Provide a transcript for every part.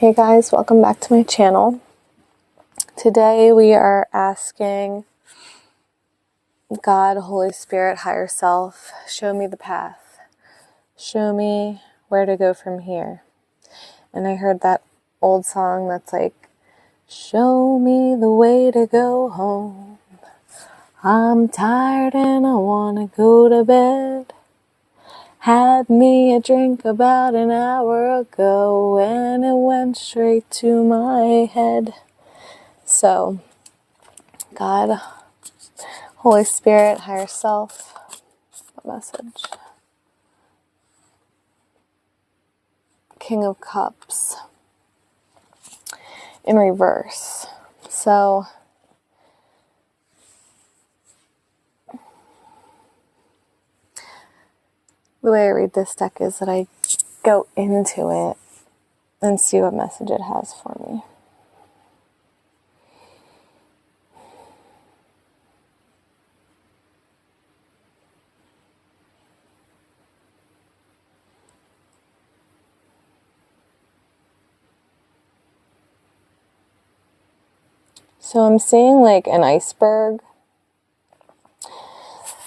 Hey guys, welcome back to my channel. Today we are asking God, Holy Spirit, Higher Self, show me the path. Show me where to go from here. And I heard that old song that's like, show me the way to go home. I'm tired and I want to go to bed. Had me a drink about an hour ago and it went straight to my head. So, God, Holy Spirit, Higher Self, what message? King of Cups in reverse. So, the way I read this deck is that I go into it and see what message it has for me. So I'm seeing like an iceberg,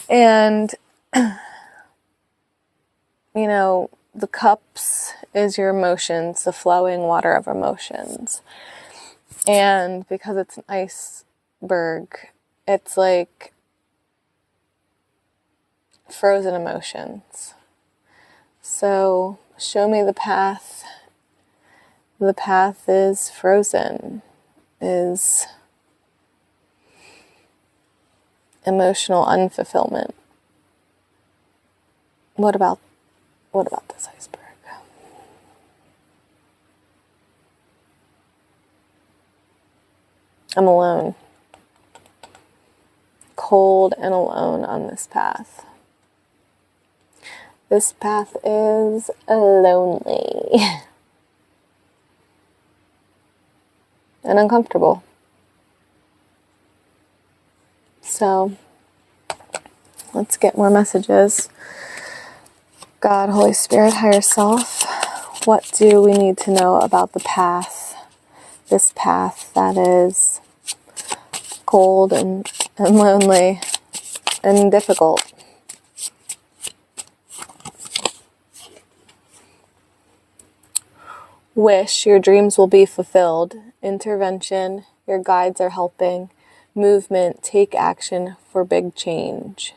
and the cups is your emotions, the flowing water of emotions. And because it's an iceberg, it's like frozen emotions. So show me the path. The path is frozen, is emotional unfulfillment. What about this iceberg? I'm alone. Cold and alone on this path. This path is lonely and uncomfortable. So let's get more messages. God, Holy Spirit, Higher Self, what do we need to know about the path? This path that is cold and lonely and difficult. Wish your dreams will be fulfilled. Intervention, your guides are helping. Movement, take action for big change.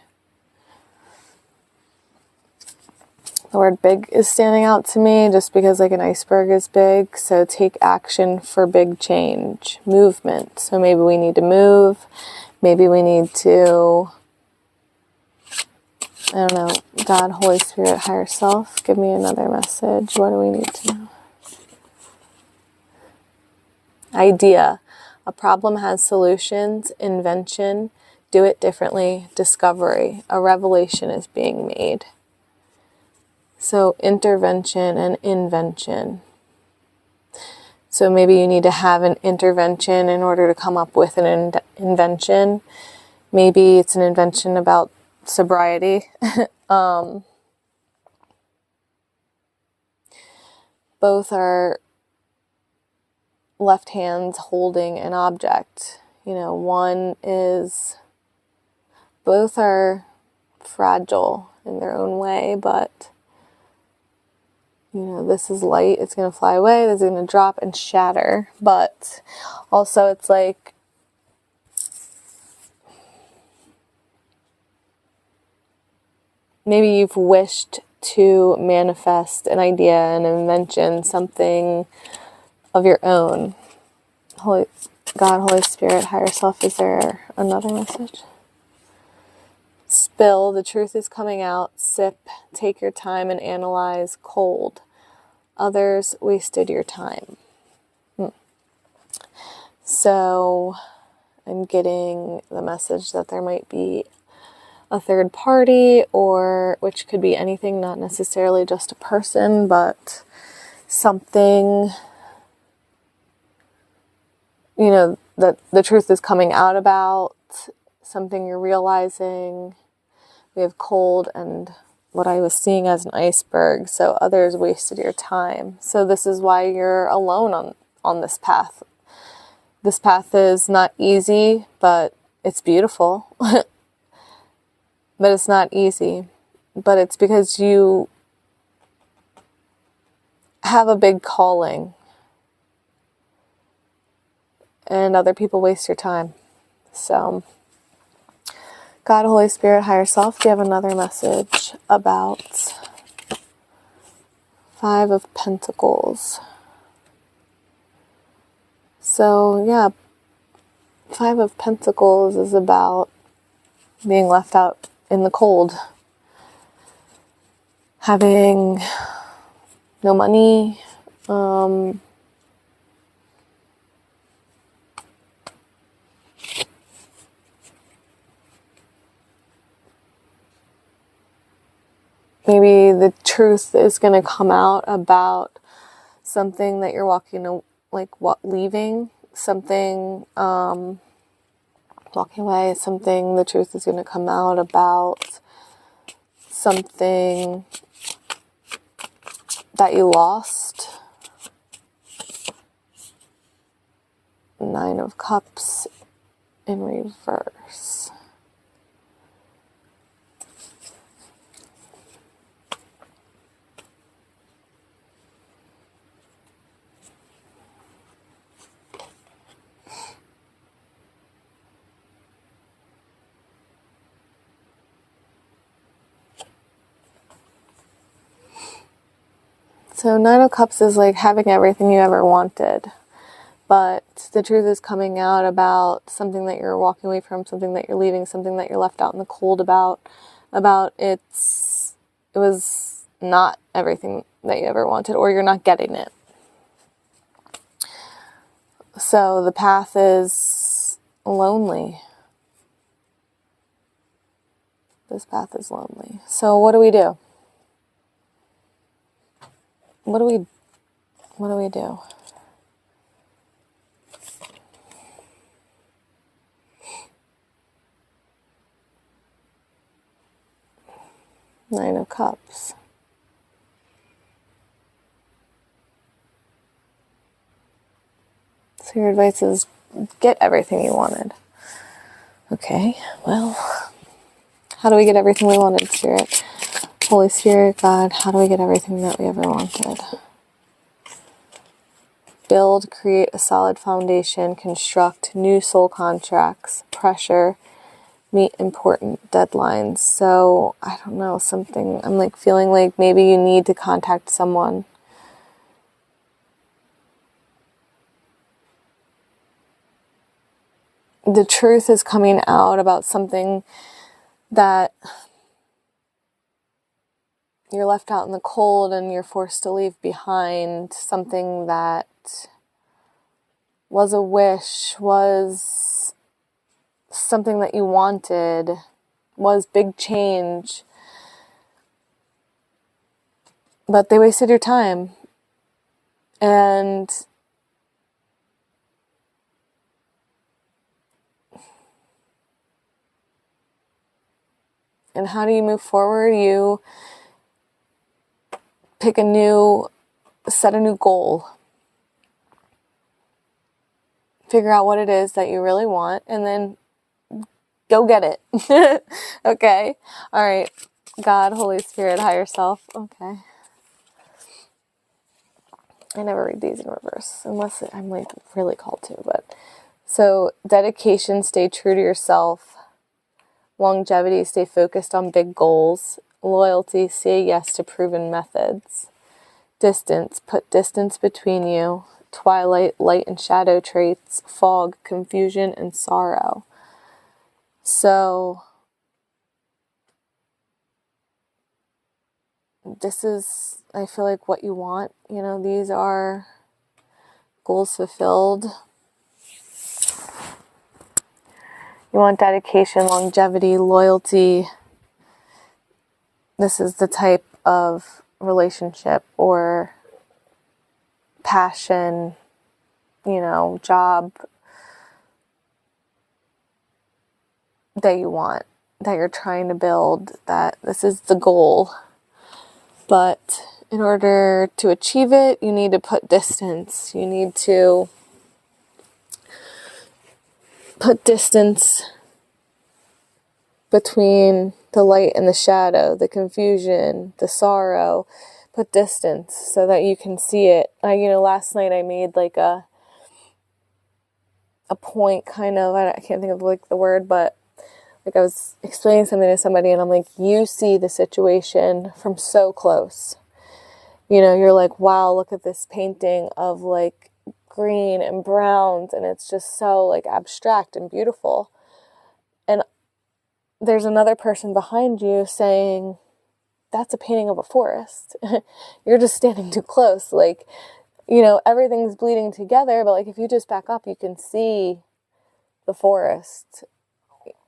The word big is standing out to me just because like an iceberg is big. So take action for big change. Movement. So maybe we need to move. Maybe we need to, I don't know, God, Holy Spirit, Higher Self, give me another message. What do we need to know? Idea. A problem has solutions. Invention. Do it differently. Discovery. A revelation is being made. So intervention and invention. So maybe you need to have an intervention in order to come up with an invention. Maybe it's an invention about sobriety. Both are left hands holding an object. One is, both are fragile in their own way, but this is light, it's going to fly away, this is going to drop and shatter. But also it's like, maybe you've wished to manifest an idea, an invention, something of your own. God, Holy Spirit, Higher Self, is there another message? Spill, the truth is coming out. Sip, take your time and analyze. Cold, others wasted your time. So I'm getting the message that there might be a third party, or which could be anything, not necessarily just a person, but something, that the truth is coming out about, something you're realizing. We have cold and what I was seeing as an iceberg. So others wasted your time. So this is why you're alone on this path. This path is not easy, but it's beautiful. But it's not easy. But it's because you have a big calling. And other people waste your time. So, God, Holy Spirit, higher self, do you have another message about Five of Pentacles? So, yeah, Five of Pentacles is about being left out in the cold. Having no money, maybe the truth is going to come out about something that you're leaving, something, walking away, something, the truth is going to come out about something that you lost. Nine of Cups in reverse. So Nine of Cups is like having everything you ever wanted. But the truth is coming out about something that you're walking away from, something that you're leaving, something that you're left out in the cold about it was not everything that you ever wanted, or you're not getting it. So the path is lonely. This path is lonely. So what do we do? What do we do? Nine of Cups. So your advice is get everything you wanted. Okay, well, how do we get everything we wanted, Spirit? Holy Spirit, God, how do we get everything that we ever wanted? Build, create a solid foundation, construct new soul contracts, pressure, meet important deadlines. So, I don't know, something, I'm like feeling like maybe you need to contact someone. The truth is coming out about something that you're left out in the cold and you're forced to leave behind, something that was a wish, was something that you wanted, was big change, but they wasted your time. And how do you move forward? You set a new goal. Figure out what it is that you really want, and then go get it. Okay? All right. God, Holy Spirit, higher self. Okay. I never read these in reverse, unless I'm like really called to, but. So, dedication, stay true to yourself. Longevity, stay focused on big goals. Loyalty, say yes to proven methods. Distance, put distance between you. Twilight, light and shadow traits. Fog, confusion and sorrow. So, this is, I feel like, what you want. You know, these are goals fulfilled. You want dedication, longevity, loyalty. This is the type of relationship or passion, job that you want, that you're trying to build, that this is the goal. But in order to achieve it, you need to put distance. You need to put distance between the light and the shadow, the confusion, the sorrow. Put distance so that you can see it. Last night I made like a point, kind of, I can't think of like the word, but like I was explaining something to somebody and I'm like, you see the situation from so close. You're like, wow, look at this painting of like green and browns, and it's just so like abstract and beautiful. And there's another person behind you saying, that's a painting of a forest. You're just standing too close. Like, everything's bleeding together, but like if you just back up, you can see the forest,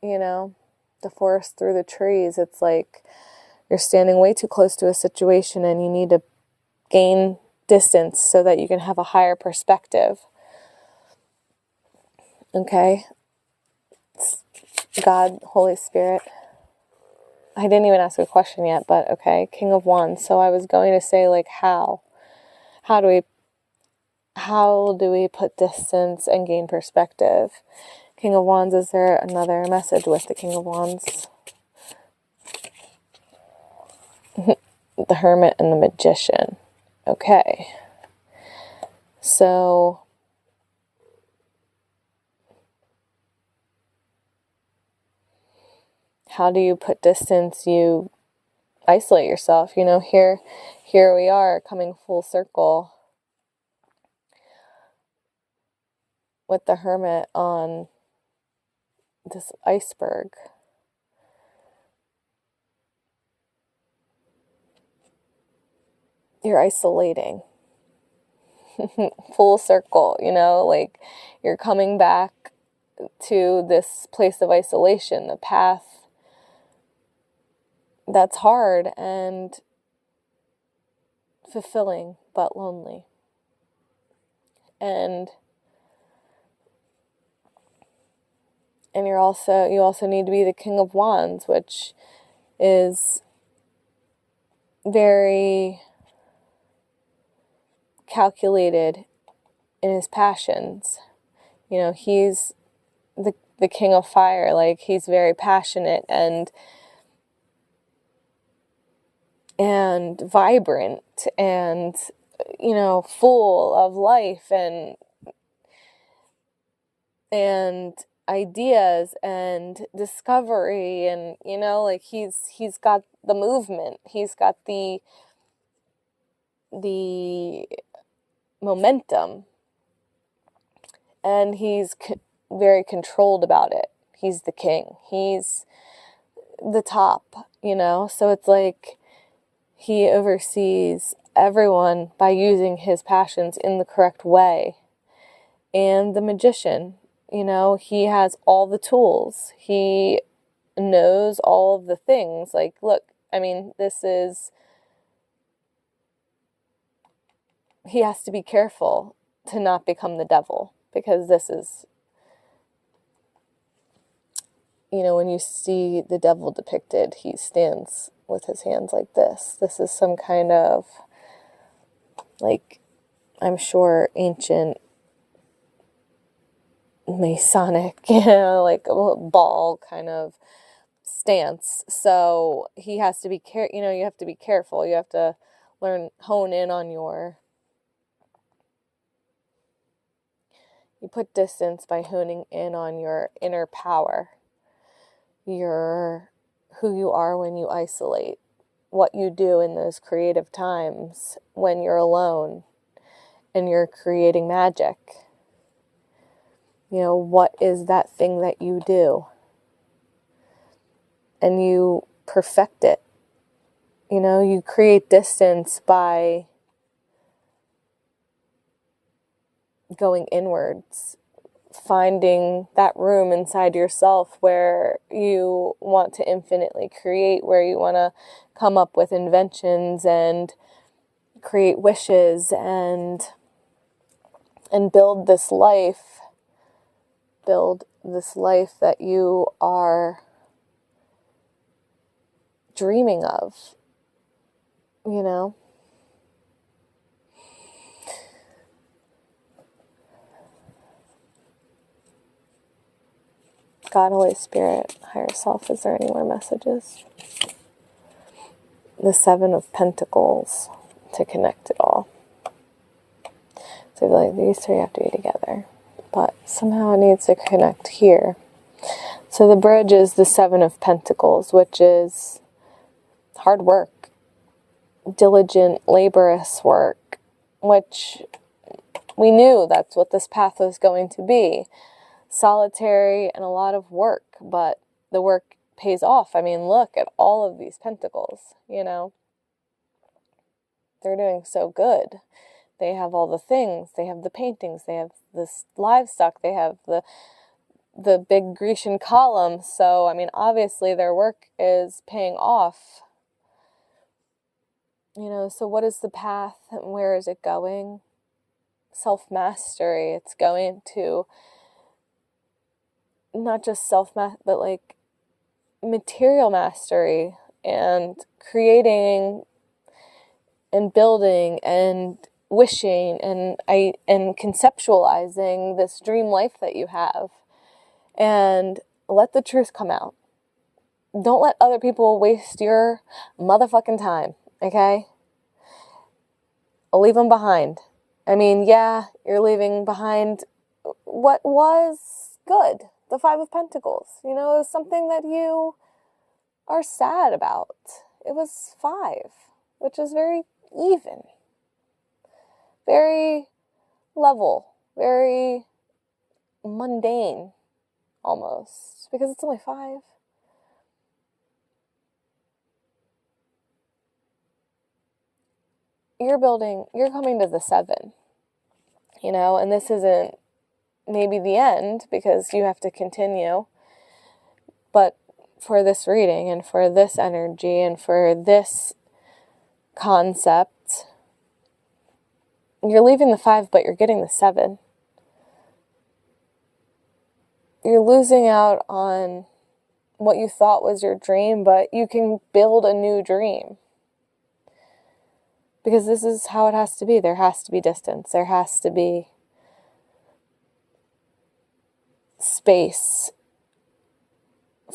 the forest through the trees. It's like you're standing way too close to a situation and you need to gain distance so that you can have a higher perspective. Okay? God, Holy Spirit. I didn't even ask a question yet, but okay. King of Wands. So I was going to say, like, how do we put distance and gain perspective? King of Wands, is there another message with the King of Wands? The Hermit and the Magician. Okay. So how do you put distance? You isolate yourself. Here we are coming full circle with the Hermit on this iceberg. You're isolating. Full circle, like you're coming back to this place of isolation, the path that's hard and fulfilling but lonely. And you also need to be the King of Wands, which is very calculated in his passions. He's the King of Fire. Like, he's very passionate and vibrant and full of life and ideas and discovery, and like he's got the movement, he's got the momentum, and he's very controlled about it. He's the king, he's the top, so it's like he oversees everyone by using his passions in the correct way. And the Magician, he has all the tools. He knows all of the things. Like, look, he has to be careful to not become the devil, because this is, when you see the devil depicted, he stands with his hands like this. This is some kind of, like, I'm sure ancient Masonic, like a ball kind of stance. So he has to be you have to be careful. You have to hone in on you put distance by honing in on your inner power, who you are when you isolate, what you do in those creative times when you're alone and you're creating magic. What is that thing that you do? And you perfect it. You create distance by going inwards, finding that room inside yourself where you want to infinitely create, where you want to come up with inventions and create wishes and build this life that you are dreaming of you know? God, Holy Spirit, higher self, is there any more messages? The Seven of Pentacles to connect it all. So I feel like these three have to be together, but somehow it needs to connect here. So the bridge is the Seven of Pentacles, which is hard work, diligent, laborious work, which we knew that's what this path was going to be. Solitary and a lot of work, but the work pays off. I mean, look at all of these pentacles, you know. They're doing so good. They have all the things. They have the paintings. They have this livestock. They have the big Grecian column. So, I mean, obviously their work is paying off. You know, so what is the path and where is it going? Self-mastery. It's going to not just but like material mastery and creating and building and wishing and conceptualizing this dream life that you have. And let the truth come out. Don't let other people waste your motherfucking time, okay? Leave them behind. I mean, yeah, you're leaving behind what was good. The Five of Pentacles. You know, it was something that you are sad about. It was 5, which is very even. Very level. Very mundane, almost. Because it's only 5. You're coming to the 7. You know, and this isn't maybe the end, because you have to continue. But for this reading and for this energy and for this concept, you're leaving the 5, but you're getting the 7. You're losing out on what you thought was your dream, but you can build a new dream. Because this is how it has to be. There has to be distance. There has to be space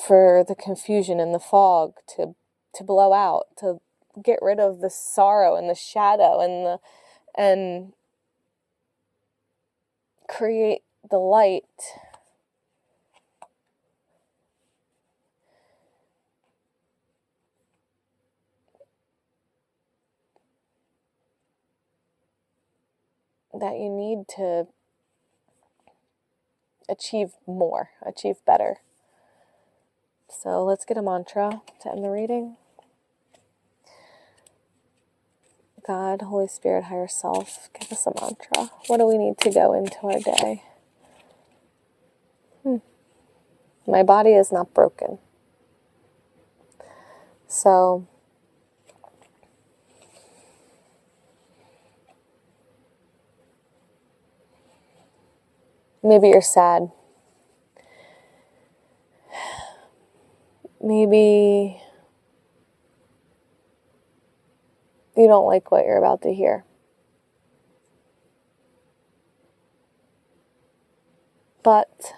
for the confusion and the fog to blow out, to get rid of the sorrow and the shadow and create the light. That you need to achieve more, achieve better. So let's get a mantra to end the reading. God, Holy Spirit, higher self, give us a mantra. What do we need to go into our day? My body is not broken. So maybe you're sad. Maybe you don't like what you're about to hear. But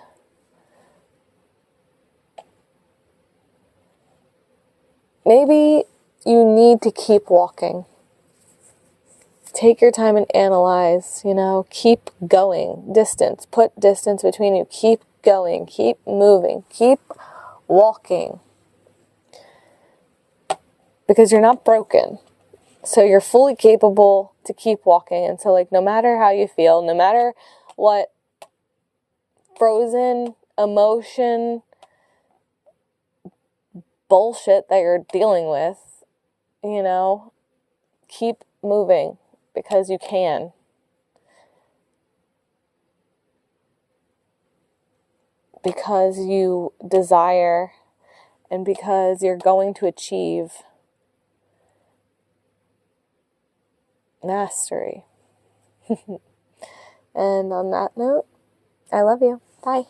maybe you need to keep walking. Take your time and analyze, keep going. Distance. Put distance between you. Keep going. Keep moving. Keep walking. Because you're not broken. So you're fully capable to keep walking. And so, no matter how you feel, no matter what frozen emotion bullshit that you're dealing with, keep moving because you can. Because you desire and because you're going to achieve mastery. And on that note, I love you. Bye.